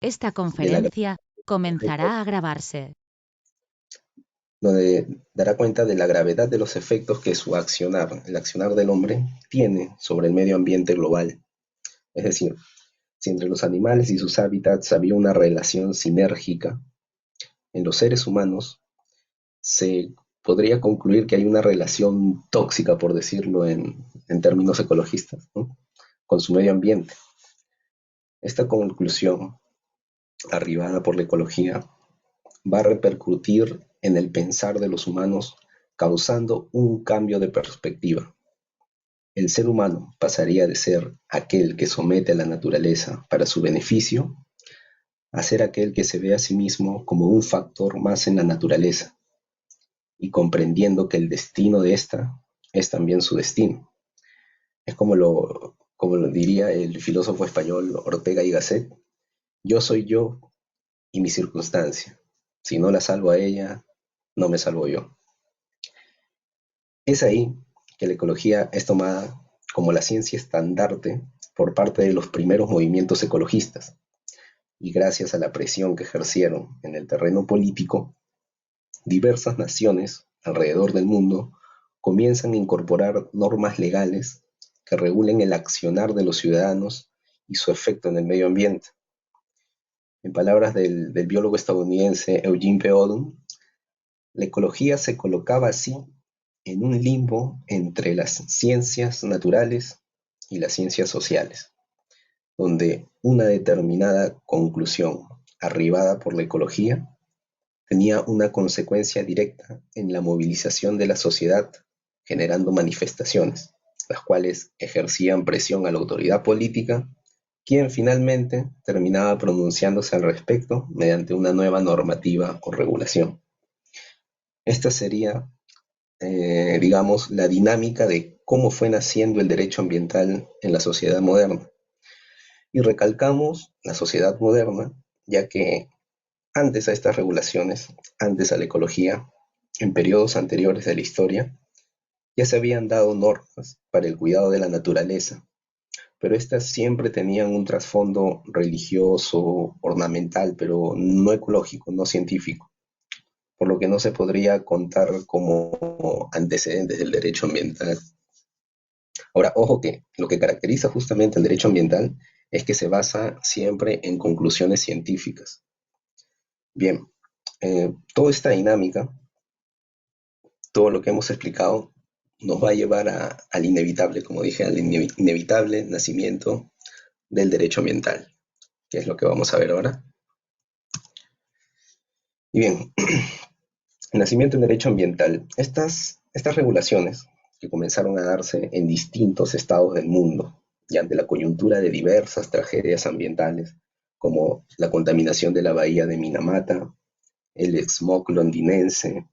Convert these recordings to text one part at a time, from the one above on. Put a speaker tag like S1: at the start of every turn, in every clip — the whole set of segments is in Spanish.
S1: Esta
S2: de la
S1: conferencia comenzará a grabarse.
S2: donde dará cuenta de la gravedad de los efectos que su accionar, el accionar del hombre, tiene sobre el medio ambiente global. Es decir, si entre los animales y sus hábitats había una relación sinérgica, en los seres humanos se podría concluir que hay una relación tóxica, por decirlo en términos ecologistas, ¿no? Con su medio ambiente. Esta conclusión, arribada por la ecología, va a repercutir en el pensar de los humanos, causando un cambio de perspectiva. El ser humano pasaría de ser aquel que somete a la naturaleza para su beneficio a ser aquel que se ve a sí mismo como un factor más en la naturaleza y comprendiendo que el destino de esta es también su destino. Es como lo diría el filósofo español Ortega y Gasset: yo soy yo y mi circunstancia. Si no la salvo a ella, no me salvo yo. Es ahí que la ecología es tomada como la ciencia estandarte por parte de los primeros movimientos ecologistas, y gracias a la presión que ejercieron en el terreno político, diversas naciones alrededor del mundo comienzan a incorporar normas legales que regulen el accionar de los ciudadanos y su efecto en el medio ambiente. En palabras del biólogo estadounidense Eugene P. Odum, la ecología se colocaba así en un limbo entre las ciencias naturales y las ciencias sociales, donde una determinada conclusión arribada por la ecología tenía una consecuencia directa en la movilización de la sociedad, generando manifestaciones, las cuales ejercían presión a la autoridad política, quien finalmente terminaba pronunciándose al respecto mediante una nueva normativa o regulación. Esta sería, digamos, la dinámica de cómo fue naciendo el derecho ambiental en la sociedad moderna. Y recalcamos la sociedad moderna, ya que antes a estas regulaciones, antes a la ecología, en periodos anteriores de la historia, ya se habían dado normas para el cuidado de la naturaleza, pero estas siempre tenían un trasfondo religioso, ornamental, pero no ecológico, no científico, por lo que no se podría contar como antecedentes del derecho ambiental. Ahora, ojo que lo que caracteriza justamente el derecho ambiental es que se basa siempre en conclusiones científicas. Bien, toda esta dinámica, todo lo que hemos explicado, nos va a llevar al inevitable, como dije, al inevitable nacimiento del derecho ambiental, que es lo que vamos a ver ahora. Y bien, el nacimiento del derecho ambiental. Estas regulaciones que comenzaron a darse en distintos estados del mundo y ante la coyuntura de diversas tragedias ambientales, como la contaminación de la bahía de Minamata, el smog londinense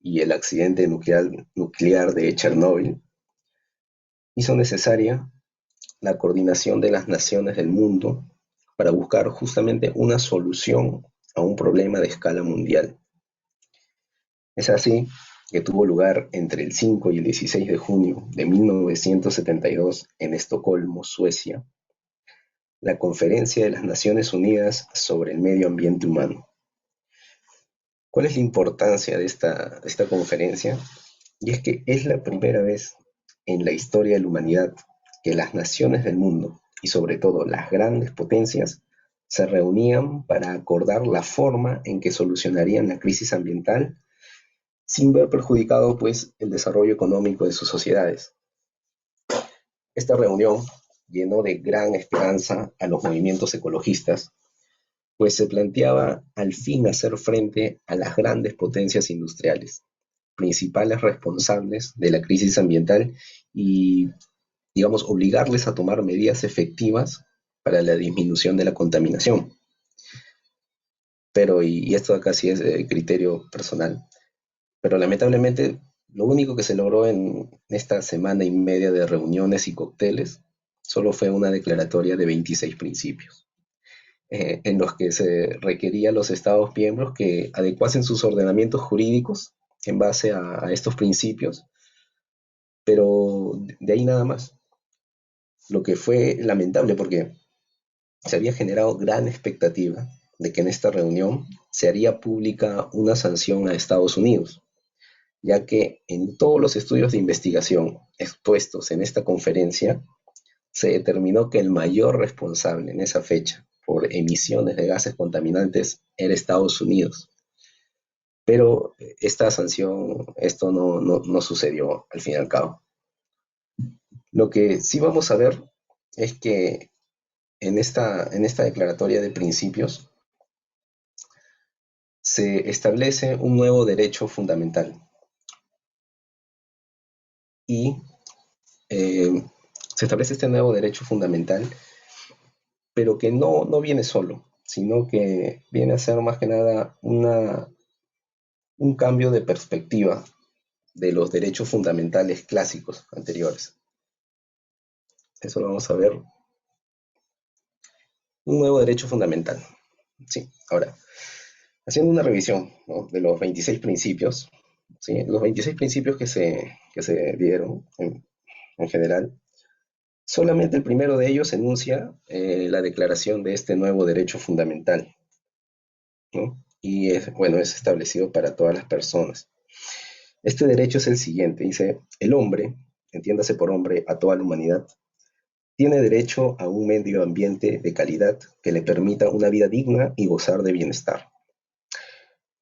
S2: y el accidente nuclear de Chernóbil, hizo necesaria la coordinación de las naciones del mundo para buscar justamente una solución a un problema de escala mundial. Es así que tuvo lugar entre el 5 y el 16 de junio de 1972 en Estocolmo, Suecia, la Conferencia de las Naciones Unidas sobre el Medio Ambiente Humano. ¿Cuál es la importancia de esta conferencia? Y es que es la primera vez en la historia de la humanidad que las naciones del mundo, y sobre todo las grandes potencias, se reunían para acordar la forma en que solucionarían la crisis ambiental sin ver perjudicado pues el desarrollo económico de sus sociedades. Esta reunión llenó de gran esperanza a los movimientos ecologistas, pues se planteaba al fin hacer frente a las grandes potencias industriales, principales responsables de la crisis ambiental, y, digamos, obligarles a tomar medidas efectivas para la disminución de la contaminación. Pero, y esto acá sí es criterio personal, pero lamentablemente lo único que se logró en esta semana y media de reuniones y cócteles solo fue una declaratoria de 26 principios, en los que se requería a los Estados miembros que adecuasen sus ordenamientos jurídicos en base a estos principios, pero de ahí nada más. Lo que fue lamentable porque se había generado gran expectativa de que en esta reunión se haría pública una sanción a Estados Unidos, ya que en todos los estudios de investigación expuestos en esta conferencia se determinó que el mayor responsable en esa fecha por emisiones de gases contaminantes era Estados Unidos. Pero esta sanción, esto no sucedió al fin y al cabo. Lo que sí vamos a ver es que en esta declaratoria de principios se establece un nuevo derecho fundamental y eh, se establece este nuevo derecho fundamental, pero que no viene solo, sino que viene a ser más que nada un cambio de perspectiva de los derechos fundamentales clásicos anteriores. Eso lo vamos a ver. Un nuevo derecho fundamental. Sí, ahora, haciendo una revisión, ¿no?, de los 26 principios, ¿sí? Los 26 principios que se dieron en general, solamente el primero de ellos enuncia la declaración de este nuevo derecho fundamental, ¿no? Y bueno, es establecido para todas las personas. Este derecho es el siguiente, dice, el hombre, entiéndase por hombre a toda la humanidad, tiene derecho a un medio ambiente de calidad que le permita una vida digna y gozar de bienestar.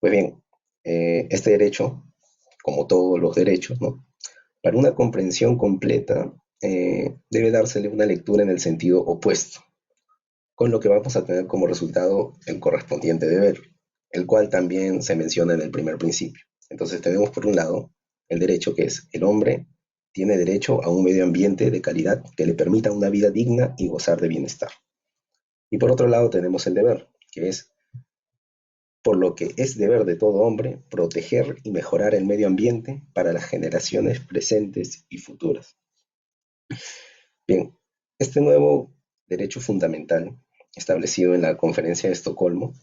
S2: Pues bien, este derecho, como todos los derechos, ¿no?, para una comprensión completa, debe dársele una lectura en el sentido opuesto, con lo que vamos a tener como resultado el correspondiente deber, el cual también se menciona en el primer principio. Entonces tenemos por un lado el derecho, que es el hombre tiene derecho a un medio ambiente de calidad que le permita una vida digna y gozar de bienestar. Y por otro lado tenemos el deber, que es por lo que es deber de todo hombre proteger y mejorar el medio ambiente para las generaciones presentes y futuras. Bien, este nuevo derecho fundamental establecido en la Conferencia de Estocolmo,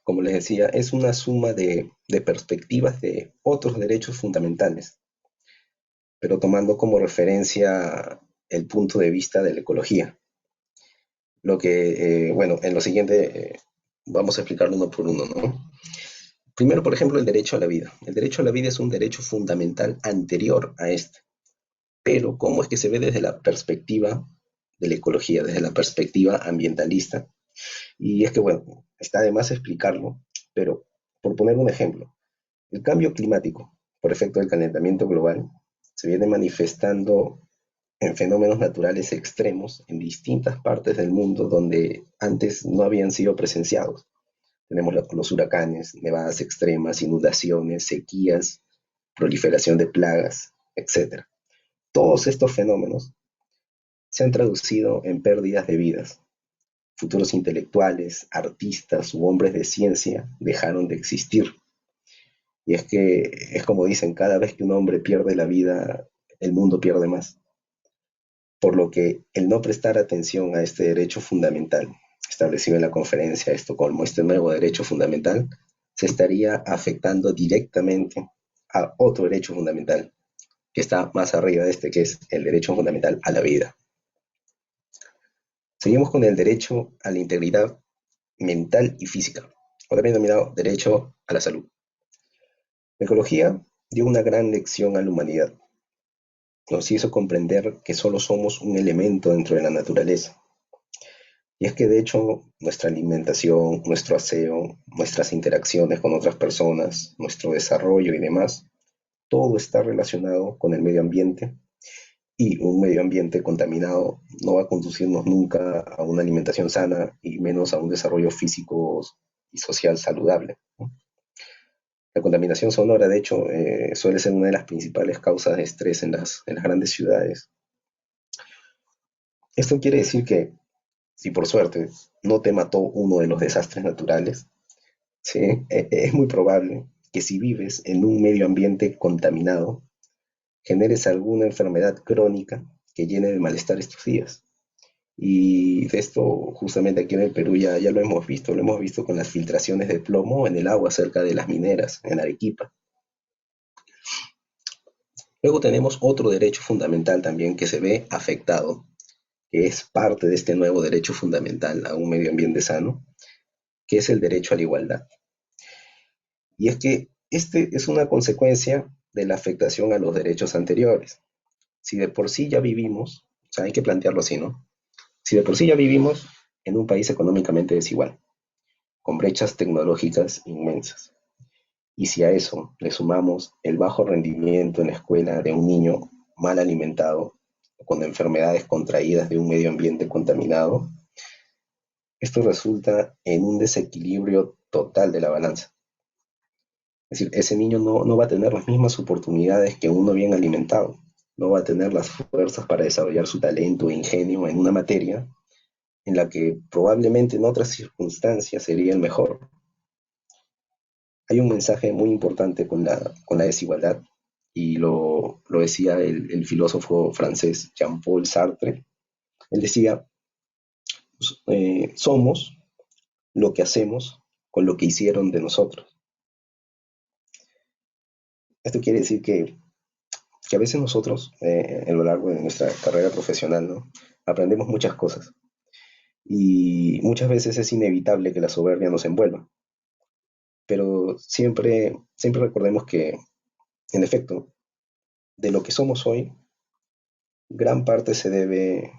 S2: como les decía, es una suma de perspectivas de otros derechos fundamentales, pero tomando como referencia el punto de vista de la ecología. Lo que, bueno, en lo siguiente vamos a explicarlo uno por uno, ¿no? Primero, por ejemplo, el derecho a la vida. El derecho a la vida es un derecho fundamental anterior a este, pero ¿cómo es que se ve desde la perspectiva de la ecología, desde la perspectiva ambientalista? Y es que, bueno, está de más explicarlo, pero por poner un ejemplo, el cambio climático, por efecto del calentamiento global, se viene manifestando en fenómenos naturales extremos en distintas partes del mundo donde antes no habían sido presenciados. Tenemos los huracanes, nevadas extremas, inundaciones, sequías, proliferación de plagas, etcétera. Todos estos fenómenos se han traducido en pérdidas de vidas. Futuros intelectuales, artistas u hombres de ciencia dejaron de existir. Y es que es como dicen, cada vez que un hombre pierde la vida, el mundo pierde más. Por lo que el no prestar atención a este derecho fundamental establecido en la Conferencia de Estocolmo, este nuevo derecho fundamental, se estaría afectando directamente a otro derecho fundamental que está más arriba de este, que es el derecho fundamental a la vida. Seguimos con el derecho a la integridad mental y física, o también denominado derecho a la salud. La ecología dio una gran lección a la humanidad. Nos hizo comprender que solo somos un elemento dentro de la naturaleza. Y es que de hecho nuestra alimentación, nuestro aseo, nuestras interacciones con otras personas, nuestro desarrollo y demás, todo está relacionado con el medio ambiente, y un medio ambiente contaminado no va a conducirnos nunca a una alimentación sana y menos a un desarrollo físico y social saludable, ¿no? La contaminación sonora, de hecho, suele ser una de las principales causas de estrés en las grandes ciudades. Esto quiere decir que si por suerte no te mató uno de los desastres naturales, ¿sí?, es muy probable que si vives en un medio ambiente contaminado, generes alguna enfermedad crónica que llene de malestar estos días. Y de esto justamente aquí en el Perú ya lo hemos visto con las filtraciones de plomo en el agua cerca de las mineras, en Arequipa. Luego tenemos otro derecho fundamental también que se ve afectado, que es parte de este nuevo derecho fundamental a un medio ambiente sano, que es el derecho a la igualdad. Y es que este es una consecuencia de la afectación a los derechos anteriores. Si de por sí ya vivimos, o sea, hay que plantearlo así, ¿no? Si de por sí ya vivimos en un país económicamente desigual, con brechas tecnológicas inmensas, y si a eso le sumamos el bajo rendimiento en la escuela de un niño mal alimentado, con enfermedades contraídas de un medio ambiente contaminado, esto resulta en un desequilibrio total de la balanza. Es decir, ese niño no va a tener las mismas oportunidades que uno bien alimentado, no va a tener las fuerzas para desarrollar su talento e ingenio en una materia en la que probablemente en otras circunstancias sería el mejor. Hay un mensaje muy importante con la desigualdad, y lo decía el filósofo francés Jean-Paul Sartre. Él decía, somos lo que hacemos con lo que hicieron de nosotros. Esto quiere decir que a veces nosotros, a lo largo de nuestra carrera profesional, ¿no? Aprendemos muchas cosas, y muchas veces es inevitable que la soberbia nos envuelva, pero siempre recordemos que, en efecto, de lo que somos hoy, gran parte se debe,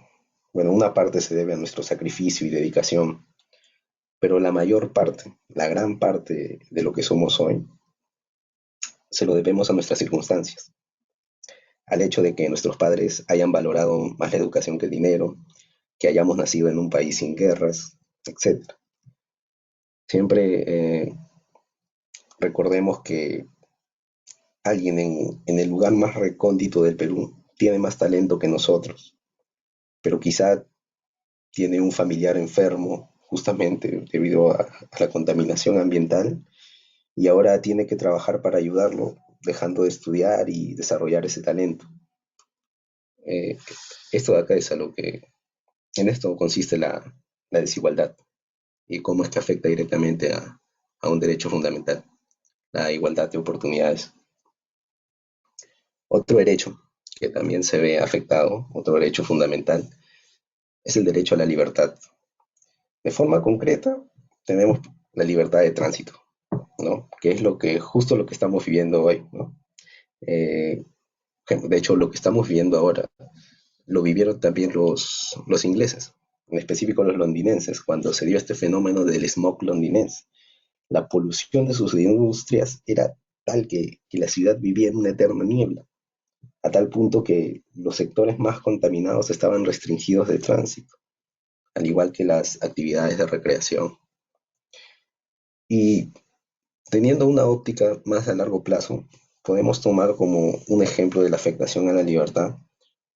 S2: bueno, una parte se debe a nuestro sacrificio y dedicación, pero la mayor parte, la gran parte de lo que somos hoy, se lo debemos a nuestras circunstancias, al hecho de que nuestros padres hayan valorado más la educación que el dinero, que hayamos nacido en un país sin guerras, etcétera. Siempre recordemos que alguien en el lugar más recóndito del Perú tiene más talento que nosotros, pero quizá tiene un familiar enfermo justamente debido a la contaminación ambiental, y ahora tiene que trabajar para ayudarlo, dejando de estudiar y desarrollar ese talento. Eh, Esto de acá es a lo que, en esto consiste la desigualdad, y cómo es que afecta directamente a un derecho fundamental, la igualdad de oportunidades. Otro derecho que también se ve afectado, otro derecho fundamental, es el derecho a la libertad. De forma concreta, tenemos la libertad de tránsito, ¿no? Que es justo lo que estamos viviendo hoy, ¿no? Eh, de hecho, lo que estamos viviendo ahora lo vivieron también los ingleses, en específico los londinenses, cuando se dio este fenómeno del smog londinense. La polución de sus industrias era tal que la ciudad vivía en una eterna niebla, a tal punto que los sectores más contaminados estaban restringidos de tránsito, al igual que las actividades de recreación. Y teniendo una óptica más a largo plazo, podemos tomar como un ejemplo de la afectación a la libertad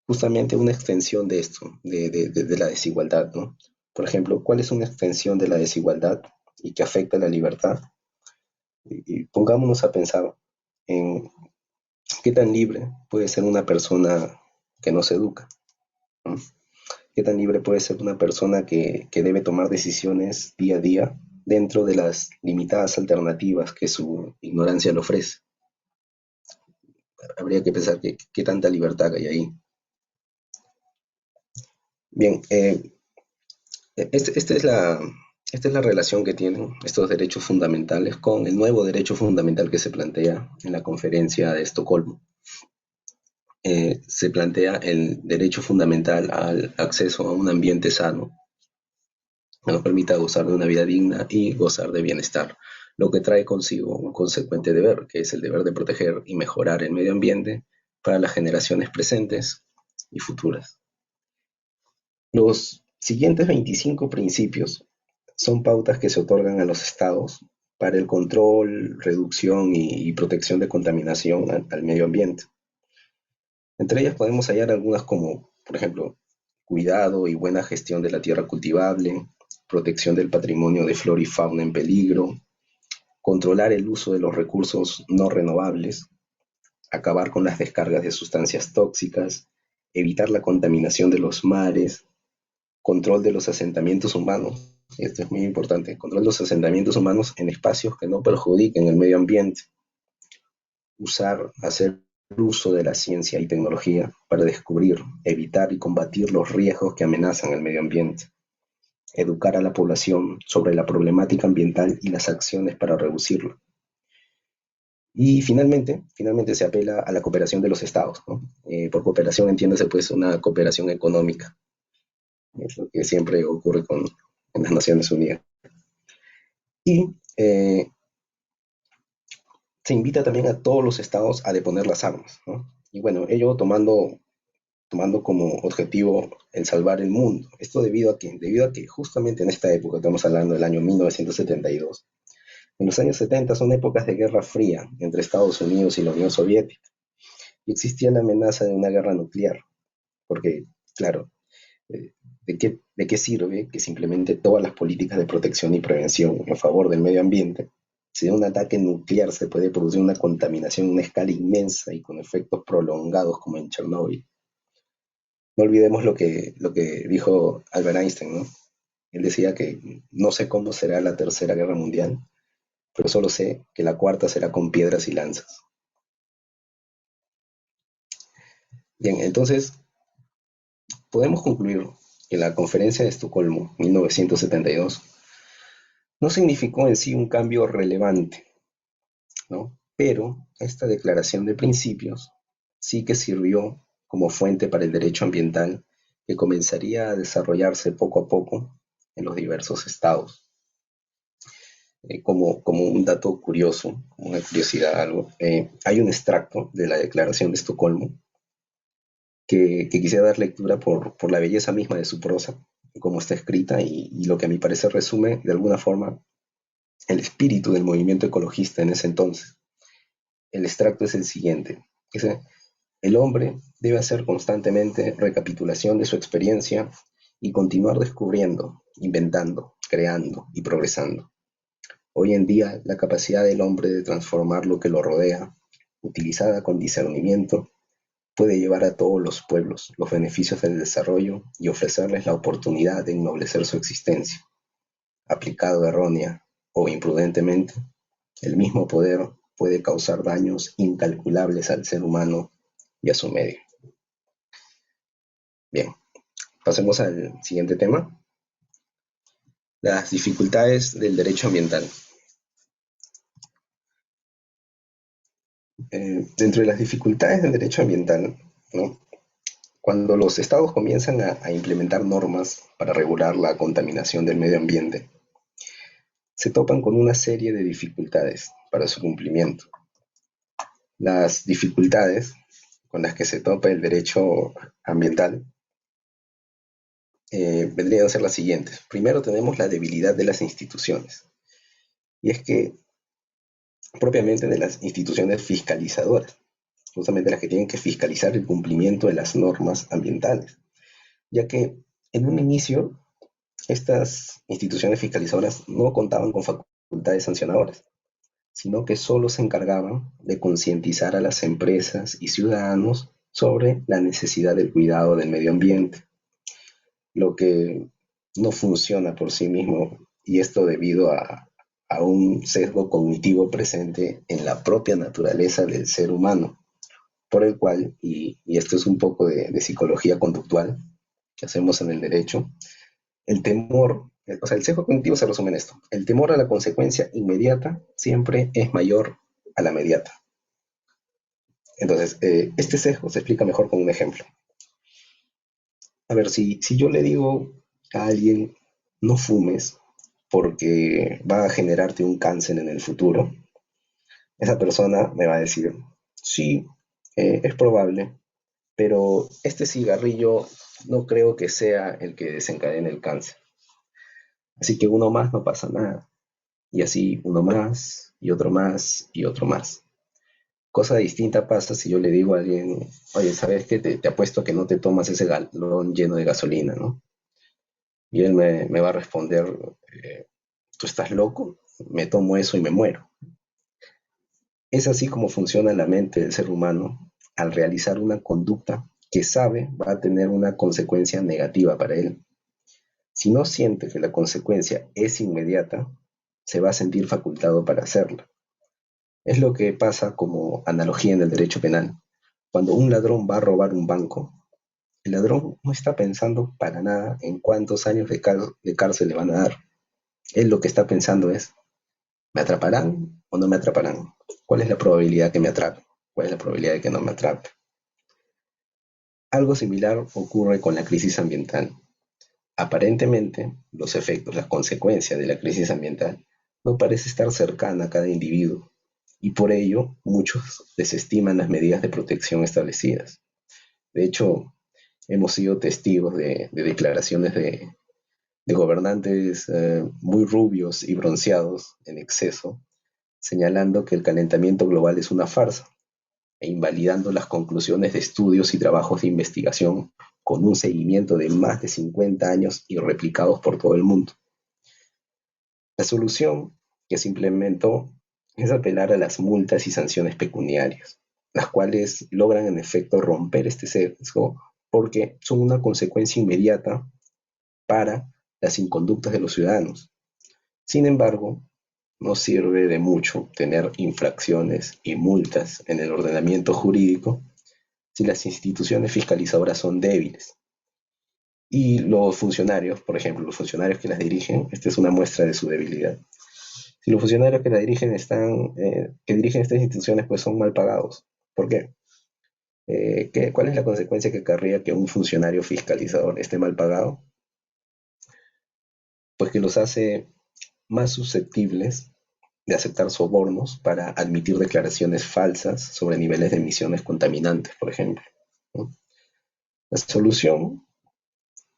S2: justamente una extensión de esto, de la desigualdad, ¿no? Por ejemplo, ¿cuál es una extensión de la desigualdad y que afecta a la libertad? Y pongámonos a pensar en qué tan libre puede ser una persona que no se educa, ¿no? ¿Qué tan libre puede ser una persona que debe tomar decisiones día a día dentro de las limitadas alternativas que su ignorancia le ofrece? Habría que pensar qué tanta libertad hay ahí. Bien, esta es la relación que tienen estos derechos fundamentales con el nuevo derecho fundamental que se plantea en la conferencia de Estocolmo. Se plantea el derecho fundamental al acceso a un ambiente sano que nos permita gozar de una vida digna y gozar de bienestar, lo que trae consigo un consecuente deber, que es el deber de proteger y mejorar el medio ambiente para las generaciones presentes y futuras. Los siguientes 25 principios son pautas que se otorgan a los estados para el control, reducción y protección de contaminación al medio ambiente. Entre ellas podemos hallar algunas como, por ejemplo, cuidado y buena gestión de la tierra cultivable, protección del patrimonio de flora y fauna en peligro, controlar el uso de los recursos no renovables, acabar con las descargas de sustancias tóxicas, evitar la contaminación de los mares, control de los asentamientos humanos. Esto es muy importante: control de los asentamientos humanos en espacios que no perjudiquen el medio ambiente, hacer uso de la ciencia y tecnología para descubrir, evitar y combatir los riesgos que amenazan el medio ambiente, educar a la población sobre la problemática ambiental y las acciones para reducirla. Y finalmente se apela a la cooperación de los estados, ¿no? Por cooperación entiéndase pues una cooperación económica, es lo que siempre ocurre en las Naciones Unidas. Y se invita también a todos los estados a deponer las armas, ¿no? Y bueno, ello tomando como objetivo el salvar el mundo. Esto debido a que justamente en esta época, estamos hablando del año 1972, en los años 70 son épocas de guerra fría entre Estados Unidos y la Unión Soviética, y existía la amenaza de una guerra nuclear, porque, claro, de qué sirve que simplemente todas las políticas de protección y prevención en favor del medio ambiente, si de un ataque nuclear se puede producir una contaminación a una escala inmensa y con efectos prolongados como en Chernóbil? No olvidemos lo que dijo Albert Einstein, ¿no? Él decía que no sé cómo será la tercera guerra mundial, pero solo sé que la cuarta será con piedras y lanzas. Bien, entonces podemos concluir que la Conferencia de Estocolmo 1972 no significó en sí un cambio relevante, ¿no? Pero esta declaración de principios sí que sirvió como fuente para el derecho ambiental que comenzaría a desarrollarse poco a poco en los diversos estados. Como un dato curioso, como una curiosidad, algo, hay un extracto de la Declaración de Estocolmo que quisiera dar lectura por la belleza misma de su prosa, cómo está escrita y lo que a mi parecer resume de alguna forma el espíritu del movimiento ecologista en ese entonces. El extracto es el siguiente. Dice, el hombre debe hacer constantemente recapitulación de su experiencia y continuar descubriendo, inventando, creando y progresando. Hoy en día, la capacidad del hombre de transformar lo que lo rodea, utilizada con discernimiento, puede llevar a todos los pueblos los beneficios del desarrollo y ofrecerles la oportunidad de ennoblecer su existencia. Aplicado errónea o imprudentemente, el mismo poder puede causar daños incalculables al ser humano y a su medio. Bien, pasemos al siguiente tema, las dificultades del derecho ambiental. Dentro de las dificultades del derecho ambiental, ¿no? Cuando los estados comienzan a implementar normas para regular la contaminación del medio ambiente, se topan con una serie de dificultades para su cumplimiento. Las dificultades con las que se topa el derecho ambiental vendrían a ser las siguientes. Primero tenemos la debilidad de las instituciones, y es que propiamente de las instituciones fiscalizadoras, justamente las que tienen que fiscalizar el cumplimiento de las normas ambientales, ya que en un inicio estas instituciones fiscalizadoras no contaban con facultades sancionadoras, sino que solo se encargaban de concientizar a las empresas y ciudadanos sobre la necesidad del cuidado del medio ambiente, lo que no funciona por sí mismo, y esto debido a un sesgo cognitivo presente en la propia naturaleza del ser humano, por el cual, y esto es un poco de psicología conductual que hacemos en el derecho, el temor, o sea, el sesgo cognitivo se resume en esto. El temor a la consecuencia inmediata siempre es mayor a la mediata. Entonces, este sesgo se explica mejor con un ejemplo. A ver, si yo le digo a alguien, no fumes porque va a generarte un cáncer en el futuro, esa persona me va a decir, sí, es probable, pero este cigarrillo no creo que sea el que desencadene el cáncer. Así que uno más no pasa nada. Y así uno más, y otro más, y otro más. Cosa distinta pasa si yo le digo a alguien, oye, ¿sabes qué? Te apuesto que no te tomas ese galón lleno de gasolina, ¿no? Y él me va a responder, ¿tú estás loco? Me tomo eso y me muero. Es así como funciona la mente del ser humano al realizar una conducta que sabe va a tener una consecuencia negativa para él. Si no siente que la consecuencia es inmediata, se va a sentir facultado para hacerla. Es lo que pasa como analogía en el derecho penal. Cuando un ladrón va a robar un banco, el ladrón no está pensando para nada en cuántos años de cárcel le van a dar. Él lo que está pensando es, ¿me atraparán o no me atraparán? ¿Cuál es la probabilidad que me atrape? ¿Cuál es la probabilidad de que no me atrape? Algo similar ocurre con la crisis ambiental. Aparentemente, los efectos, las consecuencias de la crisis ambiental no parece estar cercana a cada individuo y por ello muchos desestiman las medidas de protección establecidas. De hecho, hemos sido testigos de declaraciones de gobernantes muy rubios y bronceados en exceso, señalando que el calentamiento global es una farsa e invalidando las conclusiones de estudios y trabajos de investigación con un seguimiento de más de 50 años y replicados por todo el mundo. La solución que se implementó es apelar a las multas y sanciones pecuniarias, las cuales logran en efecto romper este sesgo porque son una consecuencia inmediata para las inconductas de los ciudadanos. Sin embargo, no sirve de mucho tener infracciones y multas en el ordenamiento jurídico si las instituciones fiscalizadoras son débiles. Y los funcionarios, por ejemplo, los funcionarios que las dirigen, esta es una muestra de su debilidad. Si los funcionarios que la dirigen que dirigen estas instituciones, pues son mal pagados. ¿Por qué? ¿Cuál es la consecuencia que acarrea que un funcionario fiscalizador esté mal pagado? Pues que los hace más susceptibles de aceptar sobornos para admitir declaraciones falsas sobre niveles de emisiones contaminantes, por ejemplo, ¿no? La solución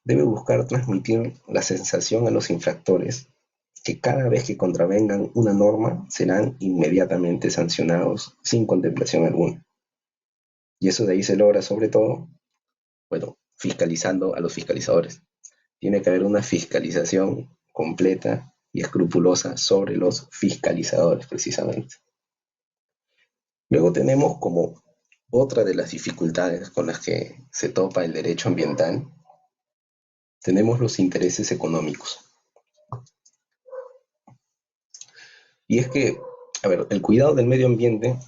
S2: debe buscar transmitir la sensación a los infractores que cada vez que contravengan una norma serán inmediatamente sancionados sin contemplación alguna. Y eso de ahí se logra sobre todo, bueno, fiscalizando a los fiscalizadores. Tiene que haber una fiscalización completa y escrupulosa sobre los fiscalizadores, precisamente. Luego tenemos como otra de las dificultades con las que se topa el derecho ambiental, tenemos los intereses económicos. Y es que, a ver, el cuidado del medio ambiente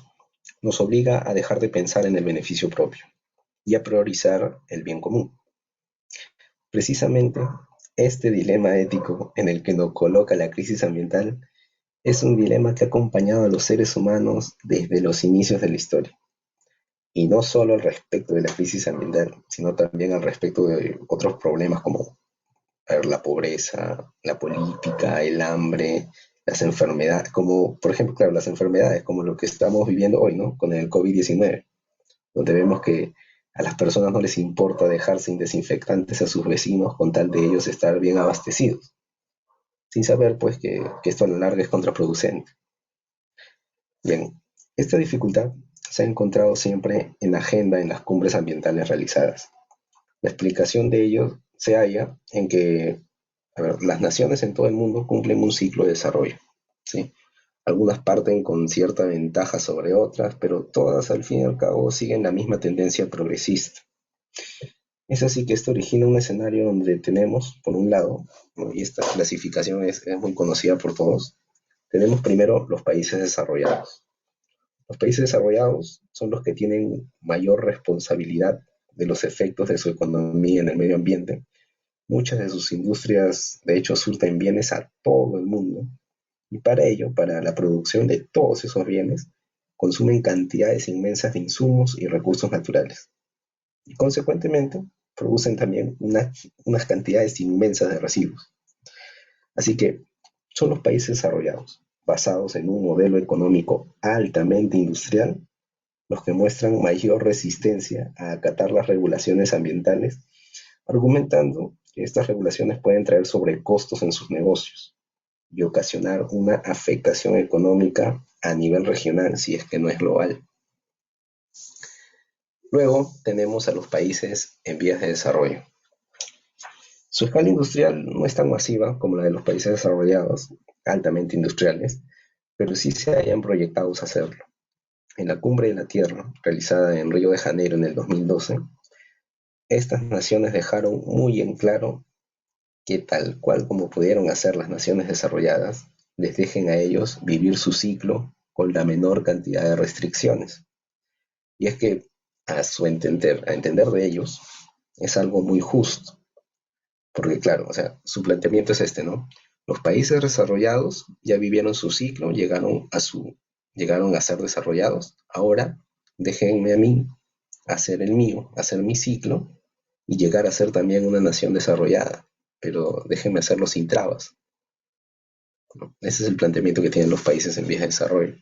S2: nos obliga a dejar de pensar en el beneficio propio y a priorizar el bien común. Precisamente, este dilema ético en el que nos coloca la crisis ambiental es un dilema que ha acompañado a los seres humanos desde los inicios de la historia. Y no solo al respecto de la crisis ambiental, sino también al respecto de otros problemas como la pobreza, la política, el hambre, las enfermedades, como por ejemplo, claro, las enfermedades, como lo que estamos viviendo hoy, ¿no? Con el COVID-19, donde vemos que a las personas no les importa dejar sin desinfectantes a sus vecinos con tal de ellos estar bien abastecidos, sin saber pues que esto a la larga es contraproducente. Bien, esta dificultad se ha encontrado siempre en la agenda en las cumbres ambientales realizadas. La explicación de ello se halla en que, a ver, las naciones en todo el mundo cumplen un ciclo de desarrollo, ¿sí? Algunas parten con cierta ventaja sobre otras, pero todas al fin y al cabo siguen la misma tendencia progresista. Es así que esto origina un escenario donde tenemos, por un lado, ¿no? Y esta clasificación es muy conocida por todos, tenemos primero los países desarrollados. Los países desarrollados son los que tienen mayor responsabilidad de los efectos de su economía en el medio ambiente. Muchas de sus industrias, de hecho, surten bienes a todo el mundo. Y para ello, para la producción de todos esos bienes, consumen cantidades inmensas de insumos y recursos naturales. Y consecuentemente, producen también unas cantidades inmensas de residuos. Así que son los países desarrollados, basados en un modelo económico altamente industrial, los que muestran mayor resistencia a acatar las regulaciones ambientales, argumentando que estas regulaciones pueden traer sobrecostos en sus negocios y ocasionar una afectación económica a nivel regional, si es que no es global. Luego tenemos a los países en vías de desarrollo. Su escala industrial no es tan masiva como la de los países desarrollados, altamente industriales, pero sí se hayan proyectado a hacerlo. En la Cumbre de la Tierra, realizada en Río de Janeiro en el 2012, estas naciones dejaron muy en claro que tal cual como pudieron hacer las naciones desarrolladas, les dejen a ellos vivir su ciclo con la menor cantidad de restricciones. Y es que a entender de ellos, es algo muy justo. Porque claro, o sea, su planteamiento es este, ¿no? Los países desarrollados ya vivieron su ciclo, llegaron a ser desarrollados. Ahora déjenme a mí hacer el mío, hacer mi ciclo y llegar a ser también una nación desarrollada. Pero déjenme hacerlo sin trabas, ¿no? Ese es el planteamiento que tienen los países en vías de desarrollo.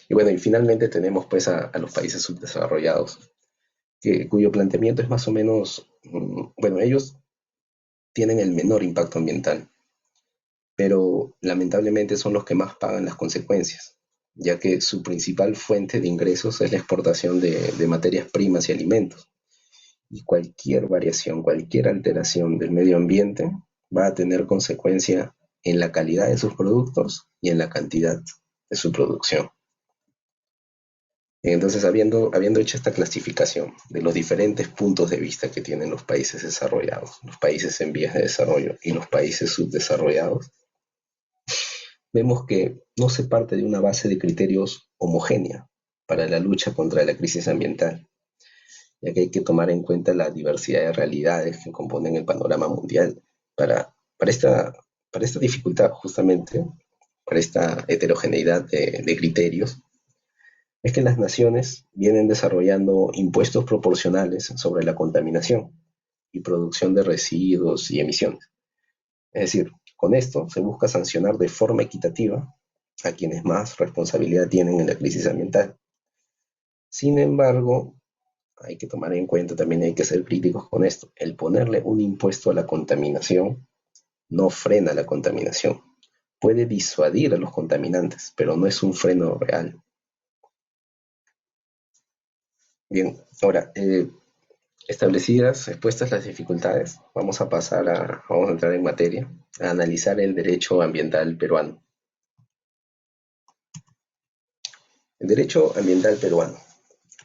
S2: Y bueno, y finalmente tenemos pues a los países subdesarrollados, cuyo planteamiento es más o menos, bueno, ellos tienen el menor impacto ambiental, pero lamentablemente son los que más pagan las consecuencias, ya que su principal fuente de ingresos es la exportación de materias primas y alimentos. Y cualquier variación, cualquier alteración del medio ambiente va a tener consecuencia en la calidad de sus productos y en la cantidad de su producción. Entonces, habiendo hecho esta clasificación de los diferentes puntos de vista que tienen los países desarrollados, los países en vías de desarrollo y los países subdesarrollados, vemos que no se parte de una base de criterios homogénea para la lucha contra la crisis ambiental, ya que hay que tomar en cuenta la diversidad de realidades que componen el panorama mundial para esta dificultad, justamente, para esta heterogeneidad de criterios. Es que las naciones vienen desarrollando impuestos proporcionales sobre la contaminación y producción de residuos y emisiones. Es decir, con esto se busca sancionar de forma equitativa a quienes más responsabilidad tienen en la crisis ambiental. Sin embargo, hay que tomar en cuenta, también hay que ser críticos con esto. El ponerle un impuesto a la contaminación no frena la contaminación. Puede disuadir a los contaminantes, pero no es un freno real. Bien, ahora, establecidas, expuestas las dificultades, vamos a entrar en materia, a analizar el derecho ambiental peruano. El derecho ambiental peruano.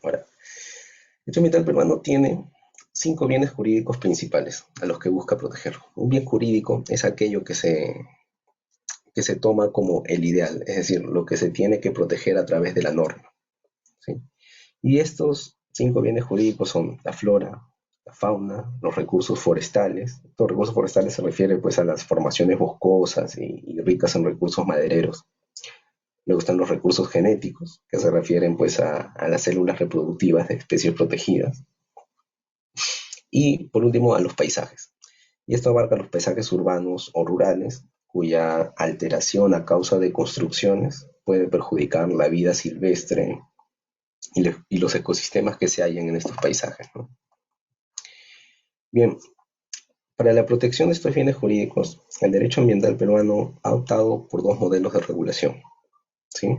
S2: Ahora, el derecho ambiental peruano tiene 5 bienes jurídicos principales a los que busca proteger. Un bien jurídico es aquello que se toma como el ideal, es decir, lo que se tiene que proteger a través de la norma, ¿sí? Y estos 5 bienes jurídicos son la flora, la fauna, los recursos forestales. Los recursos forestales se refiere pues a las formaciones boscosas y ricas en recursos madereros. Luego están los recursos genéticos, que se refieren pues a las células reproductivas de especies protegidas. Y por último a los paisajes. Y esto abarca los paisajes urbanos o rurales, cuya alteración a causa de construcciones puede perjudicar la vida silvestre y los ecosistemas que se hallan en estos paisajes, ¿no? Bien, para la protección de estos bienes jurídicos, el derecho ambiental peruano ha optado por 2 modelos de regulación, ¿sí?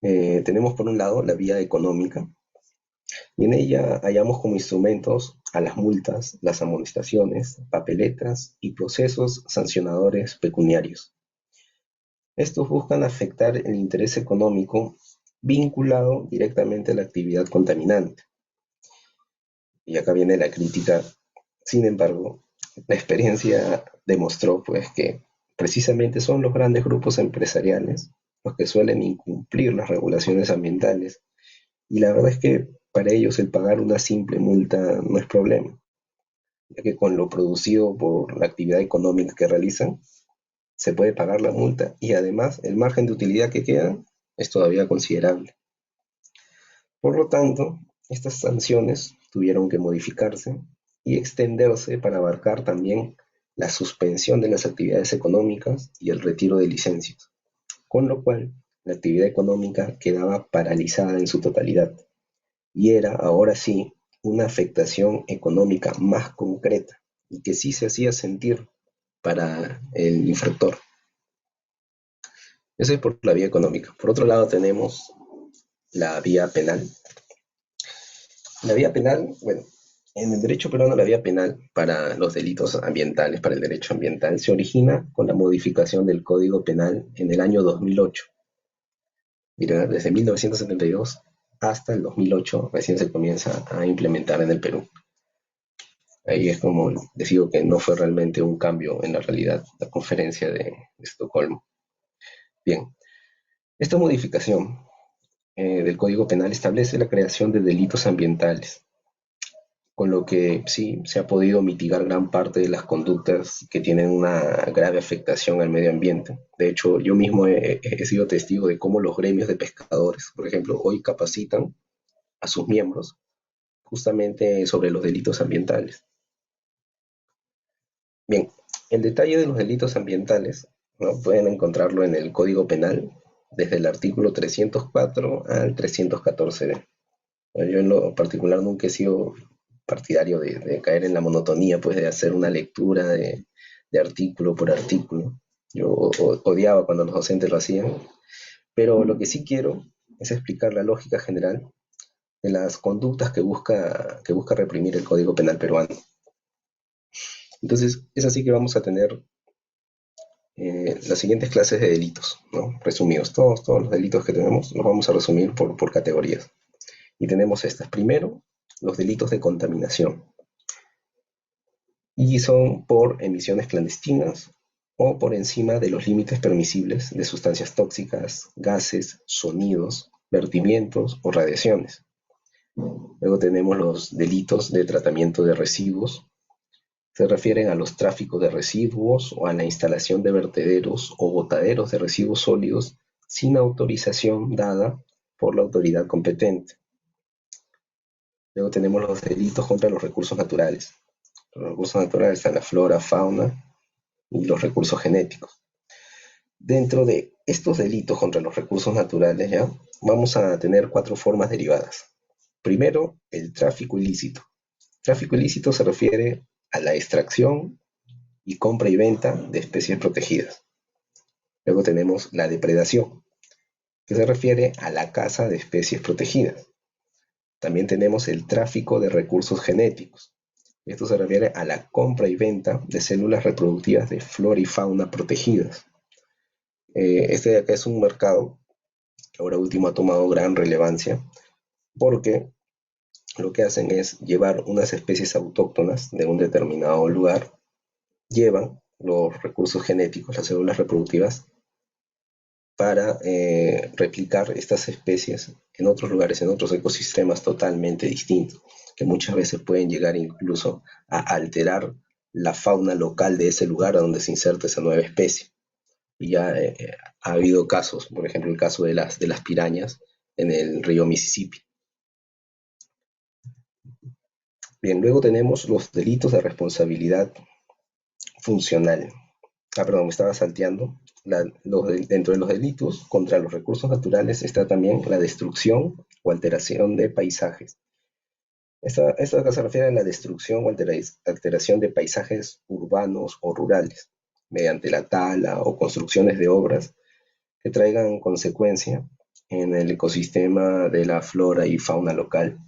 S2: Tenemos por un lado la vía económica, y en ella hallamos como instrumentos a las multas, las amonestaciones, papeletas y procesos sancionadores pecuniarios. Estos buscan afectar el interés económico vinculado directamente a la actividad contaminante. Y acá viene la crítica. Sin embargo, la experiencia demostró pues que precisamente son los grandes grupos empresariales los que suelen incumplir las regulaciones ambientales, y la verdad es que para ellos el pagar una simple multa no es problema, ya que con lo producido por la actividad económica que realizan se puede pagar la multa y además el margen de utilidad que queda es todavía considerable. Por lo tanto, estas sanciones tuvieron que modificarse y extenderse para abarcar también la suspensión de las actividades económicas y el retiro de licencias, con lo cual la actividad económica quedaba paralizada en su totalidad y era ahora sí una afectación económica más concreta y que sí se hacía sentir para el infractor. Eso es por la vía económica. Por otro lado tenemos la vía penal. La vía penal, bueno, en el derecho peruano la vía penal para los delitos ambientales, para el derecho ambiental, se origina con la modificación del Código Penal en el año 2008. Mira, desde 1972 hasta el 2008 recién se comienza a implementar en el Perú. Ahí es como les digo que no fue realmente un cambio en la realidad, la conferencia de Estocolmo. Bien, esta modificación del Código Penal establece la creación de delitos ambientales, con lo que sí se ha podido mitigar gran parte de las conductas que tienen una grave afectación al medio ambiente. De hecho, yo mismo he sido testigo de cómo los gremios de pescadores, por ejemplo, hoy capacitan a sus miembros justamente sobre los delitos ambientales. Bien, el detalle de los delitos ambientales, ¿no? Pueden encontrarlo en el Código Penal, desde el artículo 304 al 314b. Yo en lo particular nunca he sido partidario de caer en la monotonía, pues de hacer una lectura de artículo por artículo. Yo odiaba cuando los docentes lo hacían, pero lo que sí quiero es explicar la lógica general de las conductas que busca reprimir el Código Penal peruano. Entonces, es así que vamos a tener las siguientes clases de delitos, ¿no? Resumidos, todos los delitos que tenemos los vamos a resumir por categorías. Y tenemos estas. Primero, los delitos de contaminación. Y son por emisiones clandestinas o por encima de los límites permisibles de sustancias tóxicas, gases, sonidos, vertimientos o radiaciones. Luego tenemos los delitos de tratamiento de residuos. Se refieren a los tráficos de residuos o a la instalación de vertederos o botaderos de residuos sólidos sin autorización dada por la autoridad competente. Luego tenemos los delitos contra los recursos naturales. Los recursos naturales están la flora, fauna y los recursos genéticos. Dentro de estos delitos contra los recursos naturales, ¿ya? Vamos a tener cuatro formas derivadas. Primero, el tráfico ilícito. Tráfico ilícito se refiere a la extracción y compra y venta de especies protegidas. Luego tenemos la depredación, que se refiere a la caza de especies protegidas. También tenemos el tráfico de recursos genéticos. Esto se refiere a la compra y venta de células reproductivas de flora y fauna protegidas. Este de acá es un mercado que ahora último ha tomado gran relevancia porque lo que hacen es llevar unas especies autóctonas de un determinado lugar, llevan los recursos genéticos, las células reproductivas, para replicar estas especies en otros lugares, en otros ecosistemas totalmente distintos, que muchas veces pueden llegar incluso a alterar la fauna local de ese lugar a donde se inserta esa nueva especie. Y ya ha habido casos, por ejemplo, el caso de las pirañas en el río Mississippi. Bien, luego tenemos los delitos de responsabilidad funcional. Perdón, me estaba salteando. Dentro de los delitos contra los recursos naturales está también la destrucción o alteración de paisajes. Esta se refiere a la destrucción o alteración de paisajes urbanos o rurales, mediante la tala o construcciones de obras que traigan consecuencia en el ecosistema de la flora y fauna local.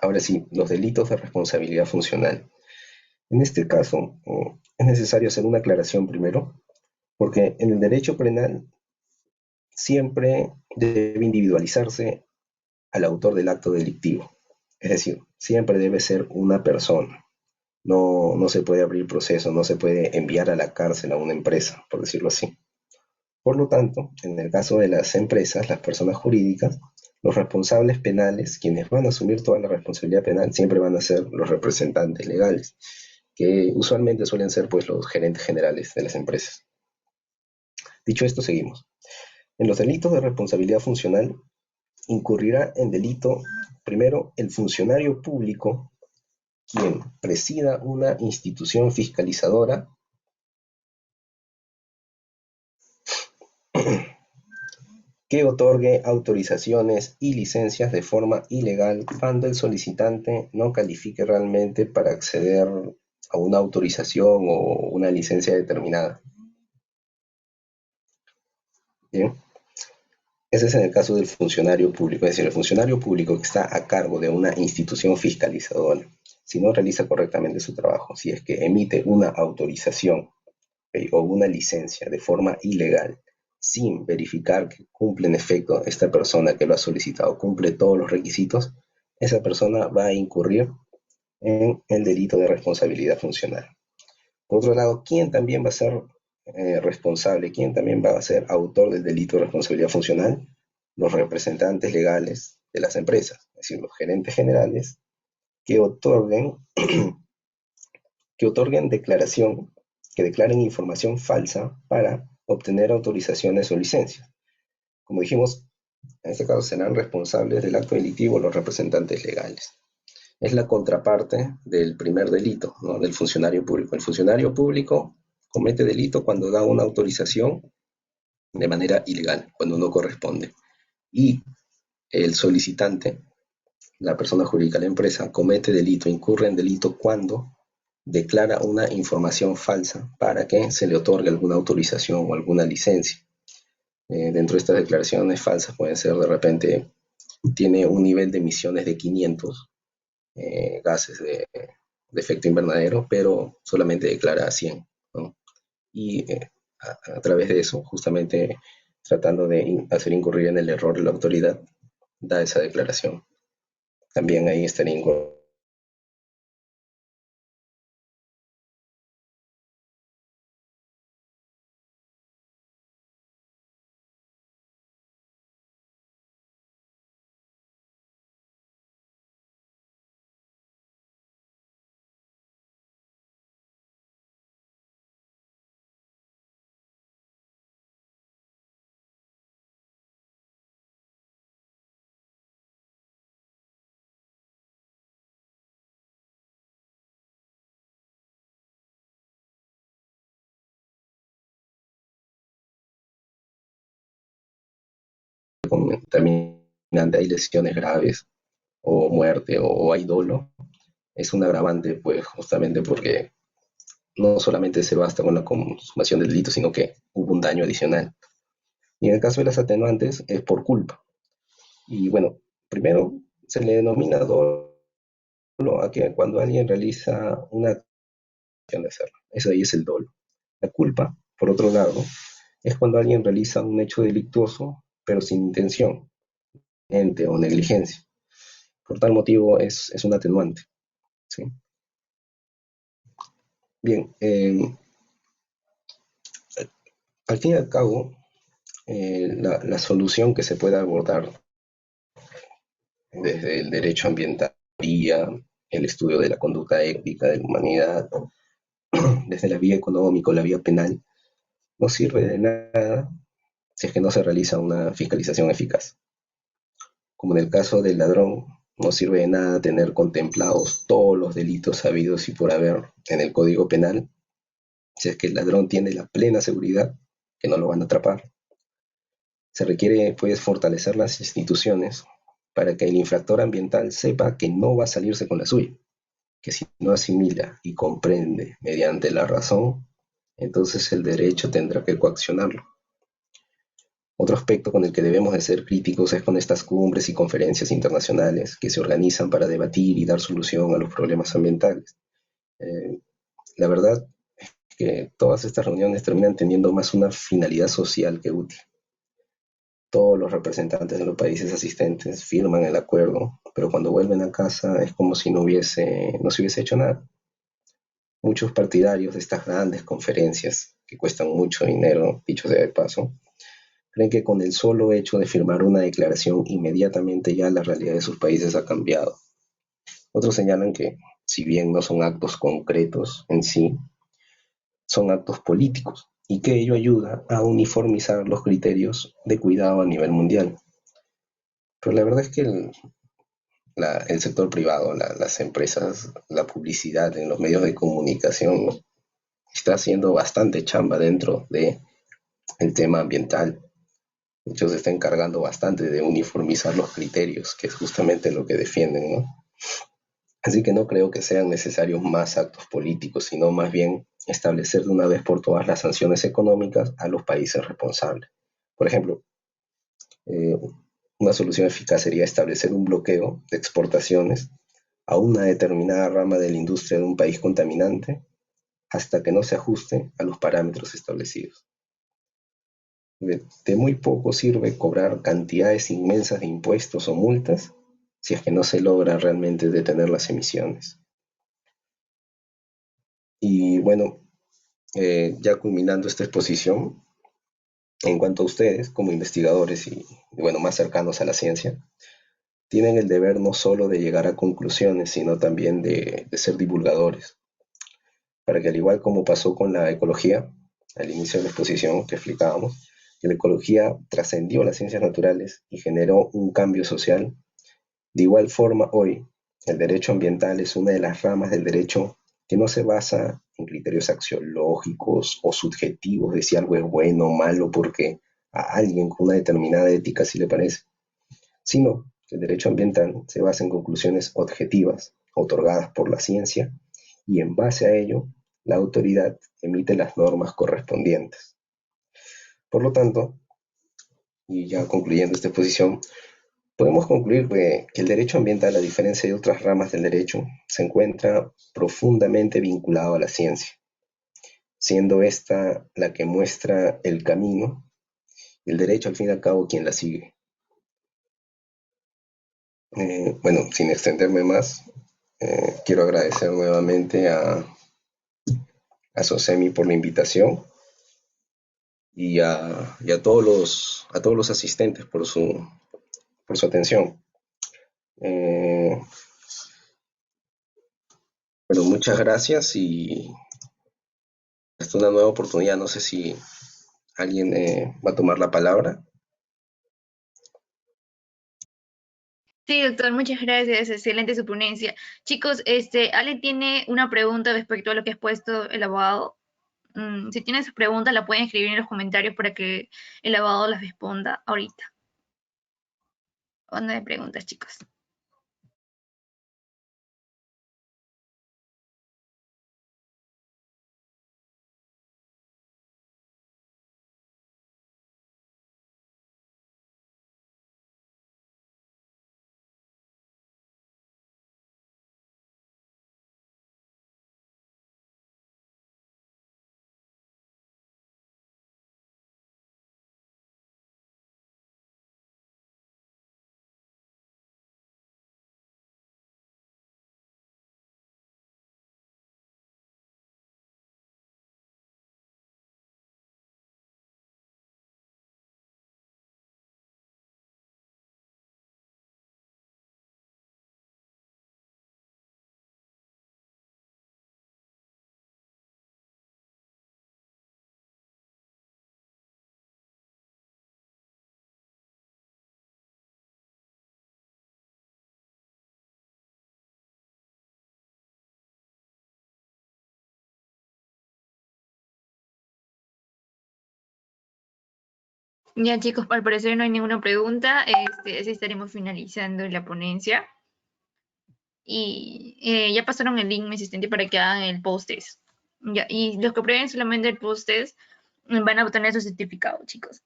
S2: Ahora sí, los delitos de responsabilidad funcional. En este caso, es necesario hacer una aclaración primero, porque en el derecho penal siempre debe individualizarse al autor del acto delictivo. Es decir, siempre debe ser una persona. No se puede abrir proceso, no se puede enviar a la cárcel a una empresa, por decirlo así. Por lo tanto, en el caso de las empresas, las personas jurídicas, los responsables penales, quienes van a asumir toda la responsabilidad penal, siempre van a ser los representantes legales, que usualmente suelen ser pues los gerentes generales de las empresas. Dicho esto, seguimos. En los delitos de responsabilidad funcional incurrirá en delito primero el funcionario público quien presida una institución fiscalizadora que otorgue autorizaciones y licencias de forma ilegal cuando el solicitante no califique realmente para acceder a una autorización o una licencia determinada. Bien, ese es en el caso del funcionario público, es decir, el funcionario público que está a cargo de una institución fiscalizadora, si no realiza correctamente su trabajo, si es que emite una autorización, ¿okay?, o una licencia de forma ilegal, sin verificar que cumple en efecto esta persona que lo ha solicitado, cumple todos los requisitos, esa persona va a incurrir en el delito de responsabilidad funcional. Por otro lado, ¿quién también va a ser responsable? ¿Quién también va a ser autor del delito de responsabilidad funcional? los representantes legales de las empresas, es decir, los gerentes generales, que otorguen, que otorguen declaración, que declaren información falsa para obtener autorizaciones o licencias. Como dijimos, en este caso serán responsables del acto delictivo los representantes legales. Es la contraparte del primer delito, ¿no? Del funcionario público. El funcionario público comete delito cuando da una autorización de manera ilegal, cuando no corresponde. Y el solicitante, la persona jurídica, la empresa, comete delito, incurre en delito cuando declara una información falsa para que se le otorgue alguna autorización o alguna licencia. Dentro de estas declaraciones falsas pueden ser de repente, tiene un nivel de emisiones de 500 gases de efecto invernadero, pero solamente declara 100, ¿no? Y a través de eso, justamente tratando de hacer incurrir en el error de la autoridad, da esa declaración. También ahí estaría incurriendo también hay lesiones graves o muerte o hay dolo, es un agravante, pues justamente porque no solamente se basta con la consumación del delito, sino que hubo un daño adicional. Y en el caso de las atenuantes es por culpa. Y bueno, primero se le denomina dolo a que cuando alguien realiza una acción de hacerlo. Eso ahí es el dolo. La culpa, por otro lado, es cuando alguien realiza un hecho delictuoso, pero sin intención, ente o negligencia. Por tal motivo es un atenuante. ¿Sí? Bien, al fin y al cabo, la solución que se puede abordar desde el derecho ambiental, el estudio de la conducta ética de la humanidad, desde la vía económica o la vía penal, no sirve de nada si es que no se realiza una fiscalización eficaz. Como en el caso del ladrón, no sirve de nada tener contemplados todos los delitos habidos y por haber en el Código Penal, si es que el ladrón tiene la plena seguridad que no lo van a atrapar. Se requiere, pues, fortalecer las instituciones para que el infractor ambiental sepa que no va a salirse con la suya, que si no asimila y comprende mediante la razón, entonces el derecho tendrá que coaccionarlo. Otro aspecto con el que debemos de ser críticos es con estas cumbres y conferencias internacionales que se organizan para debatir y dar solución a los problemas ambientales. Eh, la verdad es que todas estas reuniones terminan teniendo más una finalidad social que útil. Todos los representantes de los países asistentes firman el acuerdo, pero cuando vuelven a casa es como si no se hubiese hecho nada. Muchos partidarios de estas grandes conferencias, que cuestan mucho dinero, dicho sea de paso, creen que con el solo hecho de firmar una declaración inmediatamente ya la realidad de sus países ha cambiado. Otros señalan que, si bien no son actos concretos en sí, son actos políticos y que ello ayuda a uniformizar los criterios de cuidado a nivel mundial. Pero la verdad es que el sector privado, las empresas, la publicidad en los medios de comunicación está haciendo bastante chamba dentro del tema ambiental. Ellos se están encargando bastante de uniformizar los criterios, que es justamente lo que defienden, ¿no? Así que no creo que sean necesarios más actos políticos, sino más bien establecer de una vez por todas las sanciones económicas a los países responsables. Por ejemplo, eh, una solución eficaz sería establecer un bloqueo de exportaciones a una determinada rama de la industria de un país contaminante hasta que no se ajuste a los parámetros establecidos. De muy poco sirve cobrar cantidades inmensas de impuestos o multas si es que no se logra realmente detener las emisiones. Y bueno, ya culminando esta exposición, En cuanto a ustedes, como investigadores y bueno, más cercanos a la ciencia, tienen el deber no solo de llegar a conclusiones, sino también de ser divulgadores, para que al igual como pasó con la ecología, al inicio de la exposición que explicábamos, que la ecología trascendió las ciencias naturales y generó un cambio social, de igual forma hoy el derecho ambiental es una de las ramas del derecho que no se basa en criterios axiológicos o subjetivos de si algo es bueno o malo porque a alguien con una determinada ética sí le parece, sino que el derecho ambiental se basa en conclusiones objetivas otorgadas por la ciencia y en base a ello la autoridad emite las normas correspondientes. Por lo tanto, y ya concluyendo esta exposición, podemos concluir que el derecho ambiental, a diferencia de otras ramas del derecho, se encuentra profundamente vinculado a la ciencia, siendo esta la que muestra el camino, y el derecho al fin y al cabo quien la sigue. Bueno, sin extenderme más, quiero agradecer nuevamente a Sosemi por la invitación y a todos los asistentes por su atención. Eh, bueno, muchas gracias y esta es una nueva oportunidad. No sé si alguien va a tomar la palabra.
S3: Sí, doctor, muchas gracias. Excelente su ponencia. Chicos, Ale tiene una pregunta respecto a lo que ha expuesto el abogado. Si tiene sus preguntas, la pueden escribir en los comentarios para que el abogado las responda ahorita. Onda de preguntas, chicos. Ya, chicos, al parecer no hay ninguna pregunta. Así estaremos finalizando la ponencia. Y ya pasaron el link, mi asistente, para que hagan el post-test. Ya, y los que prueben solamente el post-test van a obtener su certificado, chicos.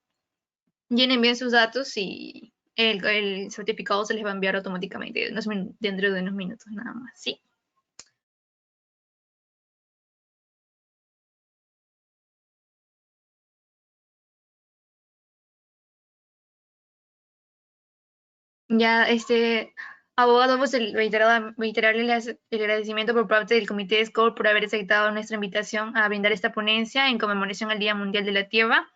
S3: Llenen bien sus datos y el certificado se les va a enviar automáticamente dentro de unos minutos nada más, ¿sí? Ya, abogado, pues reiterarle el agradecimiento por parte del Comité de SCORE por haber aceptado nuestra invitación a brindar esta ponencia en conmemoración al Día Mundial de la Tierra.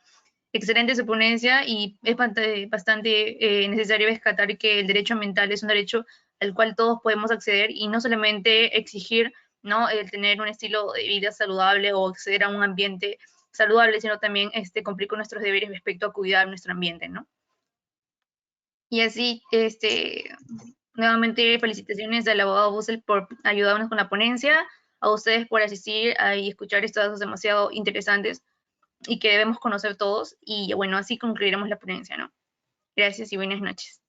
S3: Excelente su ponencia y es bastante necesario rescatar que el derecho ambiental es un derecho al cual todos podemos acceder y no solamente exigir, ¿no?, el tener un estilo de vida saludable o acceder a un ambiente saludable, sino también cumplir con nuestros deberes respecto a cuidar nuestro ambiente, ¿no? Y así, nuevamente felicitaciones al abogado Bussel por ayudarnos con la ponencia, a ustedes por asistir y escuchar estos datos demasiado interesantes y que debemos conocer todos. Y bueno, así concluiremos la ponencia, ¿no? Gracias y buenas noches.